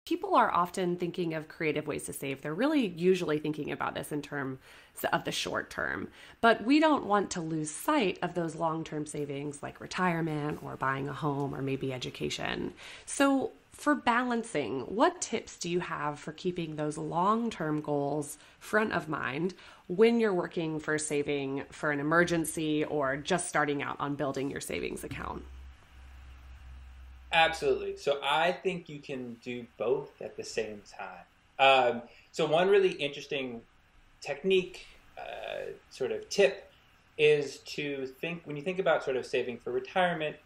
People are often thinking of creative ways to save. They're really usually thinking about this in terms of the short term, but we don't want to lose sight of those long-term savings like retirement or buying a home or maybe education. So for balancing, what tips do you have for keeping those long-term goals front of mind when you're working for saving for an emergency or just starting out on building your savings account? Absolutely. So I think you can do both at the same time. So one really interesting technique, sort of tip, is to think when you think about sort of saving for retirement,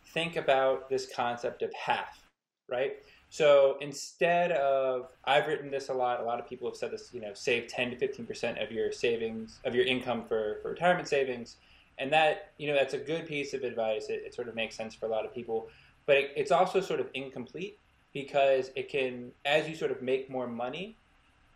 think about this concept of half, right? So instead of, I've written this a lot of people have said this, save 10 to 15% of your savings, of your income for retirement savings. And that, that's a good piece of advice. It sort of makes sense for a lot of people, but it's also sort of incomplete because it can, as you sort of make more money,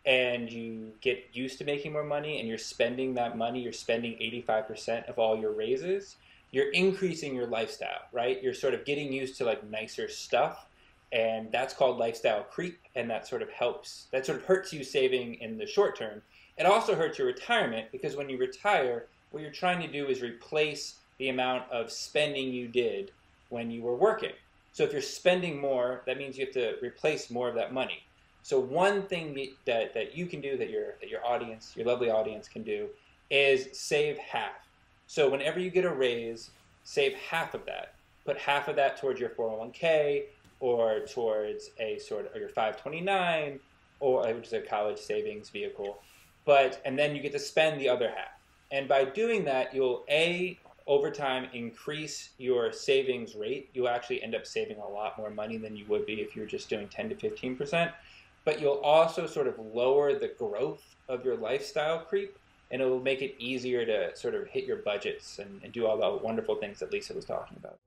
and you get used to making more money and you're spending that money, you're spending 85% of all your raises, you're increasing your lifestyle, right? You're sort of getting used to like nicer stuff. And that's called lifestyle creep. And that sort of hurts you saving in the short term. It also hurts your retirement because when you retire, what you're trying to do is replace the amount of spending you did when you were working. So if you're spending more, that means you have to replace more of that money. So one thing that you can do, that your audience, your lovely audience can do, is save half. So whenever you get a raise, save half of that. Put half of that towards your 401k or towards or your 529, or which is a college savings vehicle. And then you get to spend the other half. And by doing that, you'll over time increase your savings rate. You'll actually end up saving a lot more money than you would be if you were just doing 10 to 15%. But you'll also sort of lower the growth of your lifestyle creep, and it will make it easier to sort of hit your budgets and do all the wonderful things that Lisa was talking about.